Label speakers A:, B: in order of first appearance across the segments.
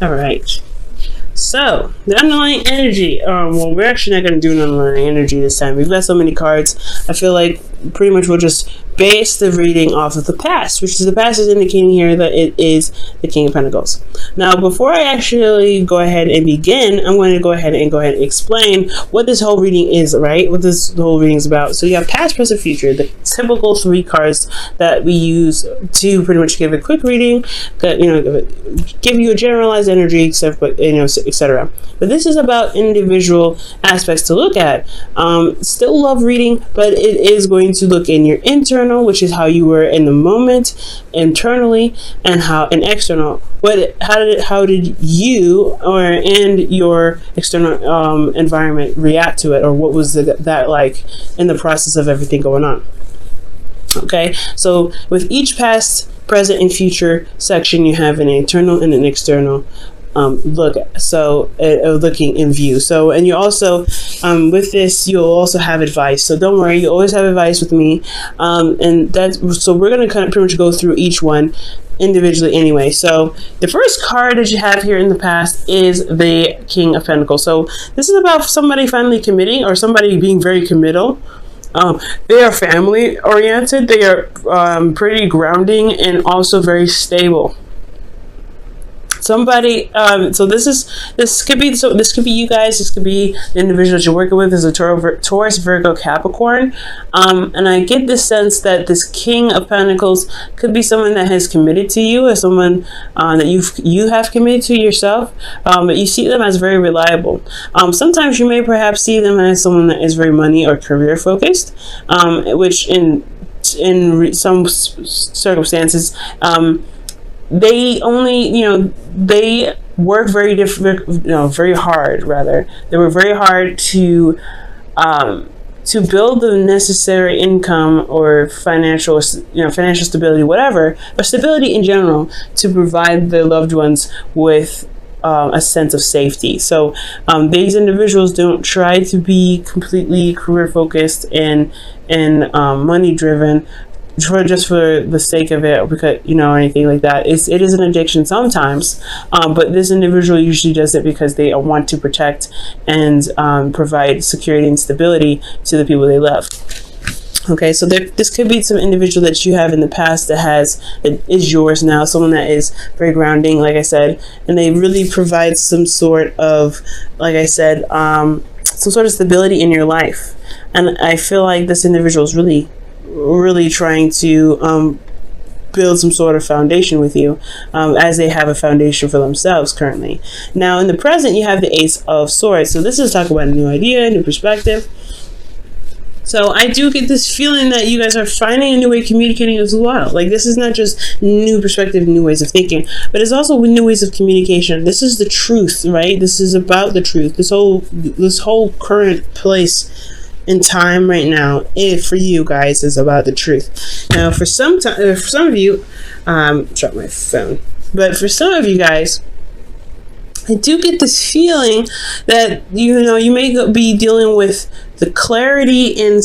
A: All right. So, the underlying energy. Well, we're actually not going to do an underlying energy this time. We've got so many cards. I feel like pretty much we'll just base the reading off of the past, which is the past is indicating here that it is the King of Pentacles. Now, before I actually go ahead and begin, I'm going to go ahead and explain what this whole reading is, right? What this whole reading is about. So you have past, present, future, the typical 3 cards that we use to pretty much give a quick reading, that give you a generalized energy, etc. But this is about individual aspects to look at. Still love reading, but it is going to look in your internal, which is how you were in the moment, internally, and external. How did you and your external environment react to it, or what was that like in the process of everything going on? Okay, so with each past, present, and future section, you have an internal and an external looking in view. So, and you also with this, you'll also have advice, so don't worry, you always have advice with me, and that's so we're going to kind of pretty much go through each one individually anyway. So the first card that you have here in the past is the King of Pentacles. So this is about somebody finally committing, or somebody being very committal. They are family oriented, they are pretty grounding, and also very stable. Somebody, so this could be you guys. This could be the individual that you're working with is a Taurus, Virgo, Capricorn, and I get this sense that this King of Pentacles could be someone that has committed to you, or someone that you have committed to yourself, but you see them as very reliable. Sometimes you may perhaps see them as someone that is very money or career focused, which in some circumstances, they only, they work very very hard, rather. They work very hard to build the necessary income or financial stability, whatever, or stability in general, to provide their loved ones with a sense of safety. So these individuals don't try to be completely career focused and money driven just for the sake of it, or because anything like that. It is an addiction sometimes, but this individual usually does it because they want to protect and provide security and stability to the people they love. Okay, so this could be some individual that you have in the past that is yours now, someone that is very grounding, like I said, and they really provide some sort of, like I said, some sort of stability in your life. And I feel like this individual is really trying to build some sort of foundation with you, as they have a foundation for themselves currently. Now in the present, you have the Ace of Swords. So this is talking about a new idea, new perspective. So I do get this feeling that you guys are finding a new way of communicating as well. Like, this is not just new perspective, new ways of thinking, but it's also new ways of communication. This is the truth, right? This is about the truth. This whole current place in time right now, for you guys, is about the truth. Now for some of you, drop my phone, but for some of you guys, I do get this feeling that you may be dealing with the clarity in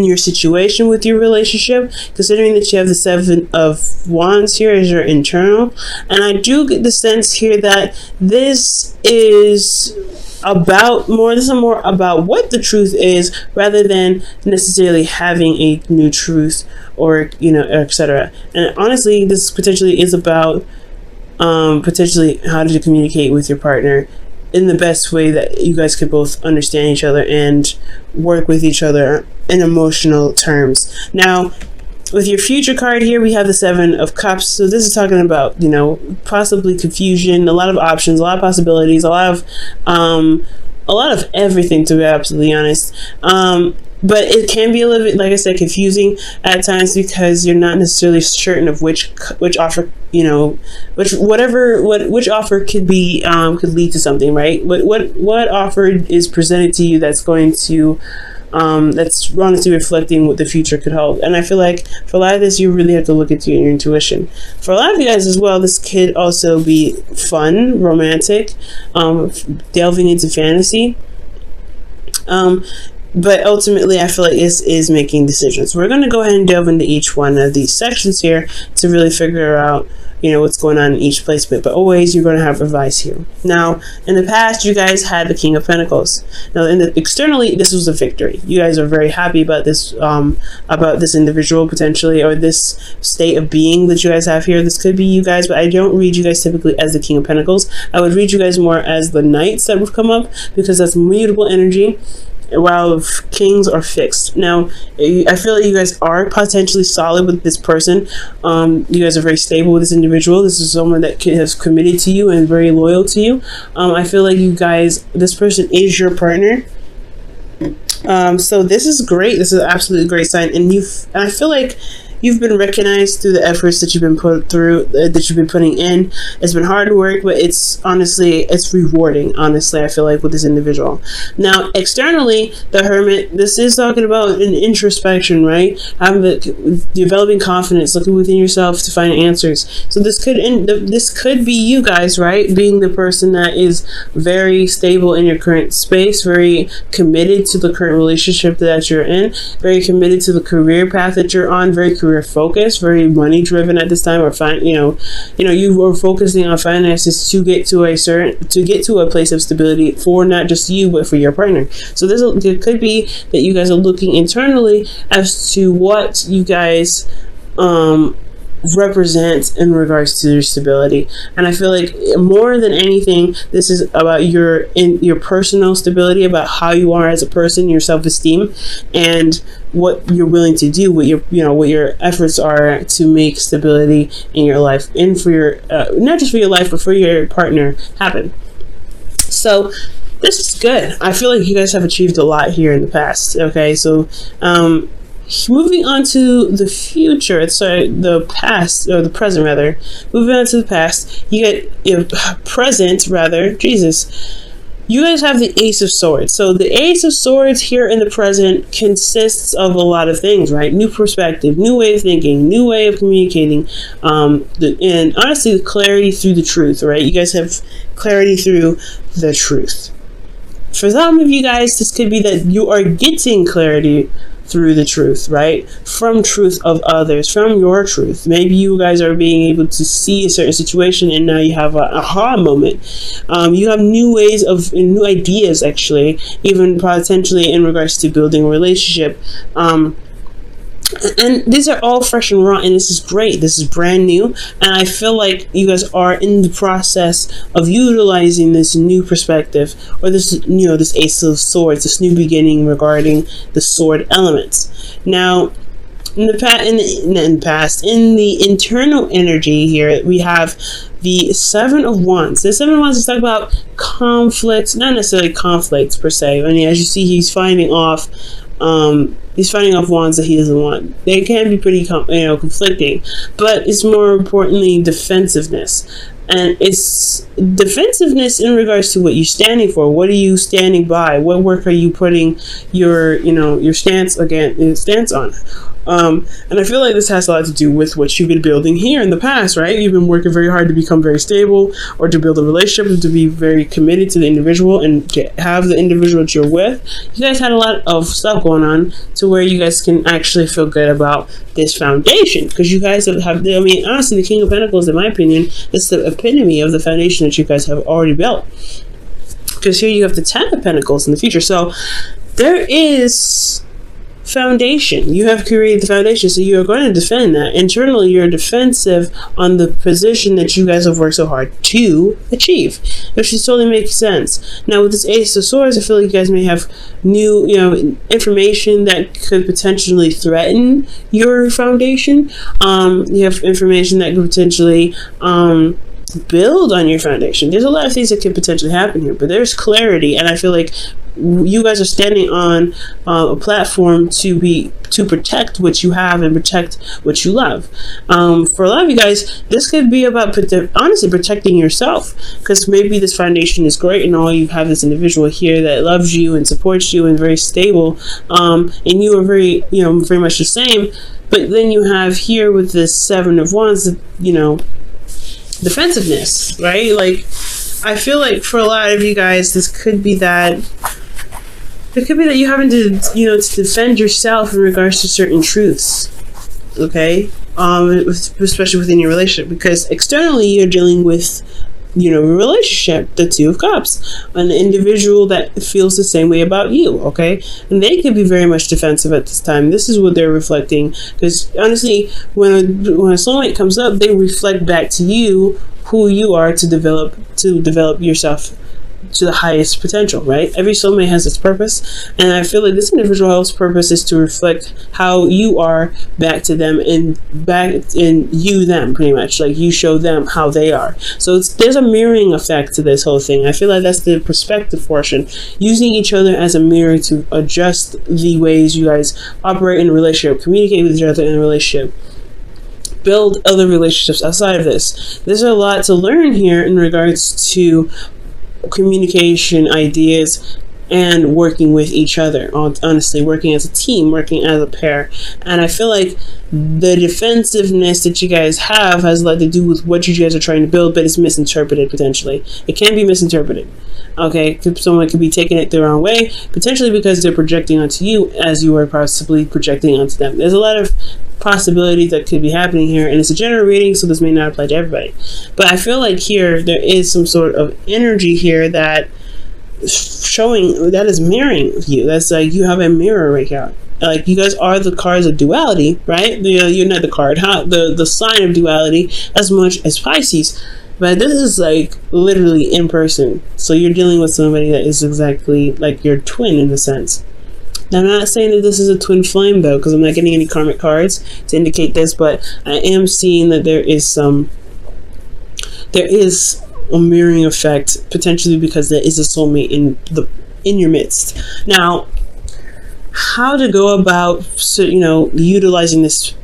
A: your situation with your relationship, considering that you have the Seven of Wands here as your internal. And I do get the sense here that this is more about what the truth is, rather than necessarily having a new truth, or etc. And honestly, this potentially is about potentially how to communicate with your partner in the best way that you guys could both understand each other and work with each other in emotional terms. Now, with your future card here, we have the Seven of Cups. So this is talking about, possibly confusion, a lot of options, a lot of possibilities, a lot of everything, to be absolutely honest. But it can be a little bit, like I said, confusing at times, because you're not necessarily certain of which offer, which offer could be, could lead to something, right? What offer is presented to you that's going to, that's honestly reflecting what the future could hold. And I feel like for a lot of this, you really have to look into your intuition. For a lot of you guys as well, this could also be fun, romantic, delving into fantasy. But ultimately, I feel like this is making decisions. We're going to go ahead and delve into each one of these sections here to really figure out what's going on in each placement, but always you're going to have advice here. Now, in the past, you guys had the King of Pentacles. Now, externally, this was a victory. You guys are very happy about this individual potentially, or this state of being that you guys have here. This could be you guys, but I don't read you guys typically as the King of Pentacles. I would read you guys more as the Knights that would come up, because that's mutable energy, while kings are fixed. Now, I feel like you guys are potentially solid with this person. You guys are very stable with this individual. This is someone that has committed to you and very loyal to you. I feel like you guys, this person is your partner. So this is great. This is an absolutely great sign, and I feel like you've been recognized through the efforts that you've been putting in. It's been hard work, but it's rewarding, honestly, I feel like, with this individual. Now, externally, the Hermit, this is talking about an introspection, right? Developing confidence, looking within yourself to find answers. So this could be you guys, right? Being the person that is very stable in your current space, very committed to the current relationship that you're in, very committed to the career path that you're on, very career focused, very money driven at this time, or you were focusing on finances to get to a place of stability for not just you but for your partner. So it could be that you guys are looking internally as to what you guys represent in regards to your stability. And I feel like more than anything, this is about your personal stability, about how you are as a person, your self-esteem, and what you're willing to do, what your efforts are to make stability in your life, and for your not just for your life but for your partner happen. So this is good. I feel like you guys have achieved a lot here in the past. Okay, so moving on to the future, the past, or the present rather. Moving on to the past, you get present rather. Jesus, you guys have the Ace of Swords. So the Ace of Swords here in the present consists of a lot of things, right? New perspective, new way of thinking, new way of communicating, and honestly, the clarity through the truth, right? You guys have clarity through the truth. For some of you guys, this could be that you are getting clarity through the truth, right? From truth of others, from your truth. Maybe you guys are being able to see a certain situation and now you have an aha moment. You have new ways of, new ideas actually, even potentially in regards to building a relationship. And these are all fresh and raw, and this is great. This is brand new, and I feel like you guys are in the process of utilizing this new perspective, or this Ace of Swords, this new beginning regarding the sword elements. Now, in the internal energy here, we have the Seven of Wands. The Seven of Wands is talking about conflicts, not necessarily conflicts per se. I mean, as you see, he's fighting off wands that he doesn't want. They can be pretty conflicting, but it's more importantly defensiveness. And it's defensiveness in regards to what you're standing for. What are you standing by? What work are you putting your stance on? And I feel like this has a lot to do with what you've been building here in the past, right? You've been working very hard to become very stable, or to build a relationship, to be very committed to the individual and to have the individual that you're with. You guys had a lot of stuff going on to where you guys can actually feel good about this foundation, because you guys have, honestly, the King of Pentacles, in my opinion, is the epitome of the foundation that you guys have already built. Because here you have the Ten of Pentacles in the future. So there is foundation. You have created the foundation, so you're going to defend that. Internally, you're defensive on the position that you guys have worked so hard to achieve, which just totally makes sense. Now, with this Ace of Swords, I feel like you guys may have new, information that could potentially threaten your foundation. You have information that could potentially build on your foundation. There's a lot of things that could potentially happen here, but there's clarity, and I feel like you guys are standing on a platform to protect what you have and protect what you love. For a lot of you guys, this could be about honestly protecting yourself, because maybe this foundation is great and all you have this individual here that loves you and supports you and very stable, and you are very very much the same, but then you have here with this Seven of Wands, defensiveness, right? Like, I feel like for a lot of you guys, this could be that you're having to, to defend yourself in regards to certain truths. Okay, especially within your relationship, because externally you're dealing with, a relationship, the Two of Cups, an individual that feels the same way about you, okay? And they could be very much defensive at this time. This is what they're reflecting, because honestly, when a soulmate comes up, they reflect back to you who you are to develop yourself to the highest potential, right? Every soulmate has its purpose, and I feel like this individual's purpose is to reflect how you are back to them, and back in you them, pretty much, like you show them how they are. So there's a mirroring effect to this whole thing. I feel like that's the perspective portion, using each other as a mirror to adjust the ways you guys operate in a relationship, communicate with each other in a relationship, build other relationships outside of this. There's a lot to learn here in regards to communication, ideas, and working with each other. Honestly, working as a team, working as a pair. And I feel like the defensive-ness that you guys have has a lot to do with what you guys are trying to build, but it's misinterpreted potentially. It can be misinterpreted. Okay, someone could be taking it the wrong way, potentially because they're projecting onto you as you are possibly projecting onto them. There's a lot of possibilities that could be happening here, and it's a general reading, so this may not apply to everybody. But I feel like here there is some sort of energy here that showing that is mirroring you. That's like you have a mirror right here. Like you guys are the cards of duality, right? You're not the card, the sign of duality as much as Pisces. But this is like literally in person. So you're dealing with somebody that is exactly like your twin in a sense. Now, I'm not saying that this is a twin flame though, because I'm not getting any karmic cards to indicate this, but I am seeing that there is a mirroring effect, potentially because there is a soulmate in your midst. Now, how to go about utilizing this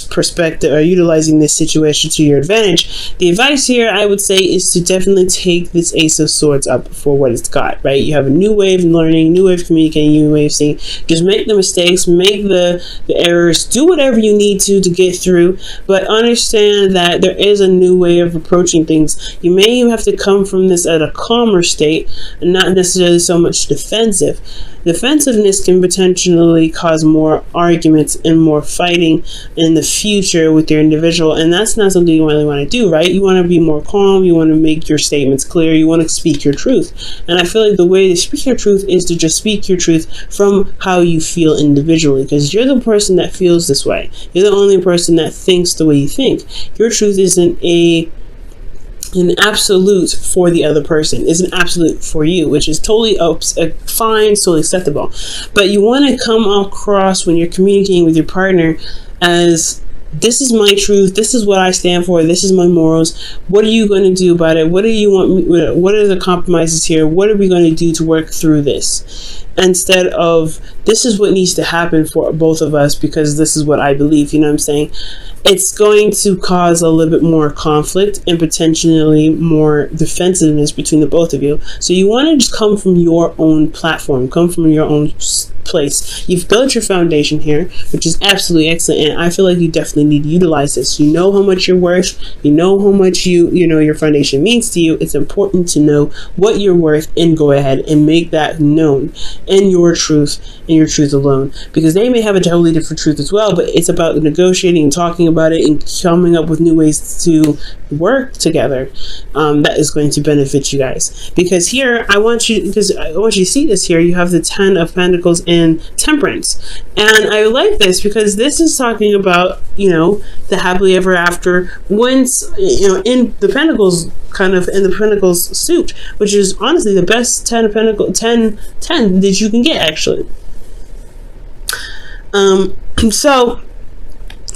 A: perspective or utilizing this situation to your advantage? The advice here, I would say, is to definitely take this Ace of Swords up for what it's got, right? You have a new way of learning, new way of communicating, new way of seeing. Just make the mistakes, make the errors, do whatever you need to get through, but understand that there is a new way of approaching things. You may even have to come from this at a calmer state and not necessarily so much defensive. Defensiveness can potentially cause more arguments and more fighting in the future with your individual, and that's not something you really want to do, right? You want to be more calm, you want to make your statements clear, you want to speak your truth. And I feel like the way to speak your truth is to just speak your truth from how you feel individually, because you're the person that feels this way. You're the only person that thinks the way you think. Your truth isn't an absolute for the other person, is an absolute for you, which is totally fine, totally acceptable. But you want to come across when you're communicating with your partner as, this is my truth, this is what I stand for, this is my morals, what are you going to do about it, what do you want me, what are the compromises here, what are we going to do to work through this, instead of, this is what needs to happen for both of us because this is what I believe. You know what I'm saying? It's going to cause a little bit more conflict and potentially more defensiveness between the both of you. So you want to just come from your own platform, come from your own place. You've built your foundation here, which is absolutely excellent, and I feel like you definitely need to utilize this. You know how much you're worth, you know how much your foundation means to you. It's important to know what you're worth and go ahead and make that known in your truth and your truth alone, because they may have a totally different truth as well, but it's about negotiating and talking about it and coming up with new ways to work together that is going to benefit you guys. Because here I want you to see this here. You have the 10 of Pentacles and Temperance, and I like this because this is talking about the happily ever after, once in the Pentacles, kind of in the Pentacles suit, which is honestly the best 10 of Pentacles 10 that you can get, actually. So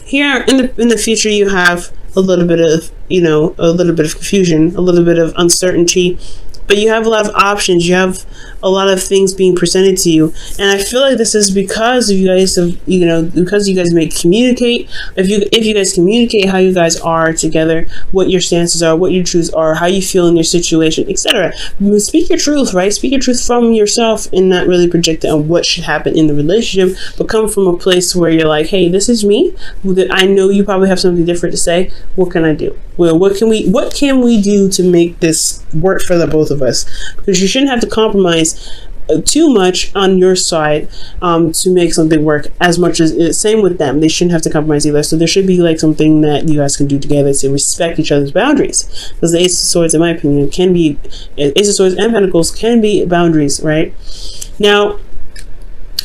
A: here in the future, you have a little bit of confusion, a little bit of uncertainty, but you have a lot of options. You have a lot of things being presented to you, and I feel like this is because of you guys because you guys may communicate. If you guys communicate how you guys are together, what your stances are, what your truths are, how you feel in your situation, etc. Speak your truth, right? Speak your truth from yourself and not really project it on what should happen in the relationship, but come from a place where you're like, hey, this is me. I know you probably have something different to say. What can I do? Well, what can we do to make this work for the both of us? Because you shouldn't have to compromise too much on your side to make something work as much as same with them. They shouldn't have to compromise either. So there should be like something that you guys can do together to respect each other's boundaries, because the Ace of Swords, in my opinion, can be Ace of Swords and Pentacles can be boundaries, right? Now,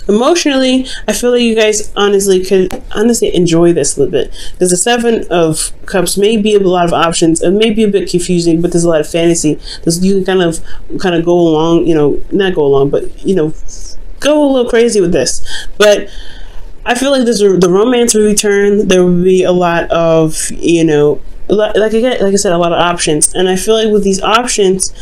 A: emotionally, I feel like you guys could enjoy this a little bit, because the Seven of Cups may be a lot of options. It may be a bit confusing, but there's a lot of fantasy. You can kind of go along, not go along, but go a little crazy with this. But I feel like the romance will return. There will be a lot of like I said, a lot of options. And I feel like with these options,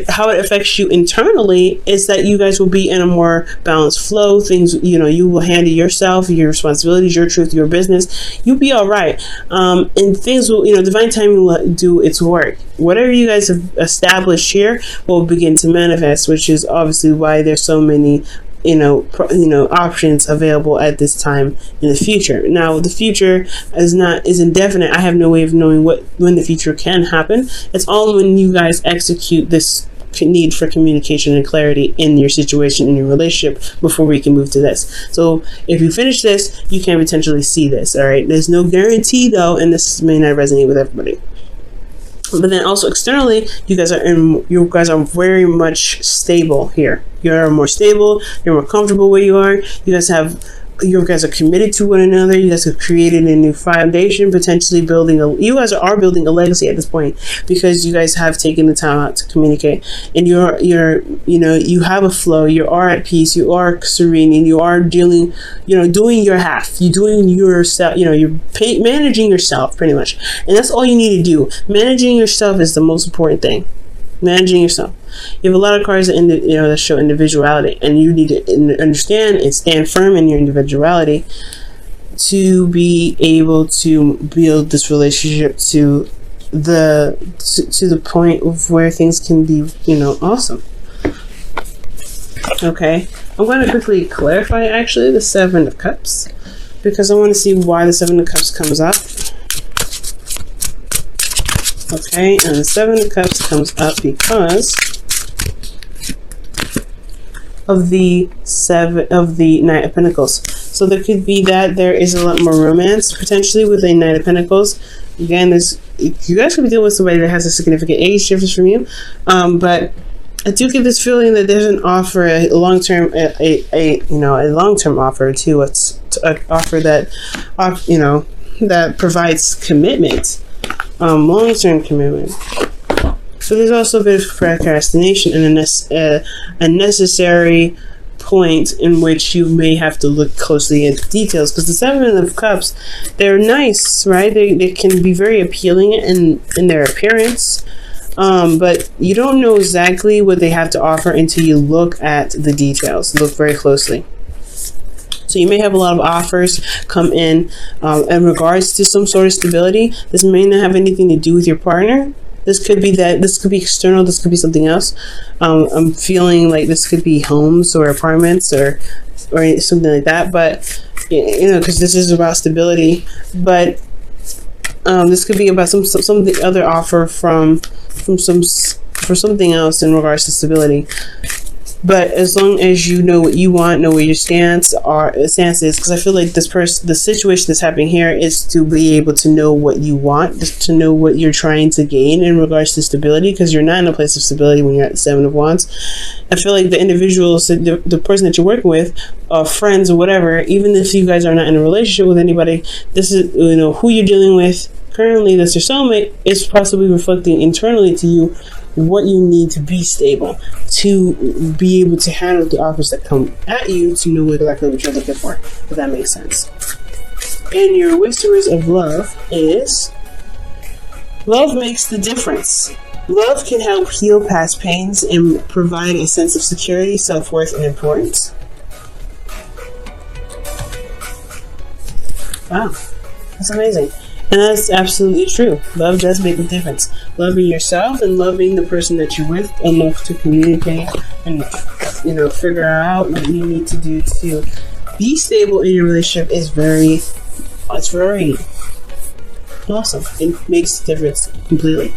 A: how it affects you internally is that you guys will be in a more balanced flow. Things, you will handle yourself, your responsibilities, your truth, your business. You'll be all right. And things will, divine timing will do its work. Whatever you guys have established here will begin to manifest, which is obviously why there's so many options available at this time in the future. Now, the future is indefinite. I have no way of knowing when the future can happen. It's all when you guys execute this need for communication and clarity in your situation, in your relationship, before we can move to this. So if you finish this, you can potentially see this. All right, there's no guarantee though, and this may not resonate with everybody. But then also externally, you guys are very much stable here. You're more stable. You're more comfortable where you are. You guys are committed to one another. You guys have created a new foundation, potentially you guys are building a legacy at this point, because you guys have taken the time out to communicate, and you have a flow. You are at peace. You are serene, and you are doing your half. You're doing yourself. You're managing yourself pretty much, and that's all you need to do. Managing yourself is the most important thing. Managing yourself. You have a lot of cards that show individuality, and you need to understand and stand firm in your individuality to be able to build this relationship to the point of where things can be awesome. Okay, I'm going to quickly clarify actually the Seven of Cups, because I want to see why the Seven of Cups comes up. Okay, and the Seven of Cups comes up because of the Knight of Pentacles. So there could be that there is a lot more romance potentially with the Knight of Pentacles. Again, you guys could be dealing with somebody that has a significant age difference from you, but I do get this feeling that there's an offer, a long-term offer to offer that provides commitment. Long-term commitment. So there's also a bit of procrastination and a necessary point in which you may have to look closely at the details, because the Seven of Cups, they're nice, right? They can be very appealing in their appearance, but you don't know exactly what they have to offer until you look at the details. Look very closely. So you may have a lot of offers come in regards to some sort of stability. This may not have anything to do with your partner. This could be external. This could be something else. I'm feeling like this could be homes or apartments or something like that. But because this is about stability. But this could be about some other offer for something else in regards to stability. But as long as you know what you want, know where your stance is, because I feel like the situation that's happening here is to be able to know what you want, just to know what you're trying to gain in regards to stability, because you're not in a place of stability when you're at the Seven of Wands. I feel like the individuals, the person that you're working with, friends or whatever, even if you guys are not in a relationship with anybody, this is who you're dealing with currently. That's your soulmate. Is possibly reflecting internally to you what you need to be stable, to be able to handle the offers that come at you, to know exactly what you're looking for, if that makes sense. And your Whisperers of Love is love makes the difference. Love can help heal past pains and provide a sense of security, self-worth, and importance. Wow, that's amazing. And that's absolutely true. Love does make a difference. Loving yourself and loving the person that you're with enough to communicate and figure out what you need to do to be stable in your relationship is very awesome. It makes a difference completely.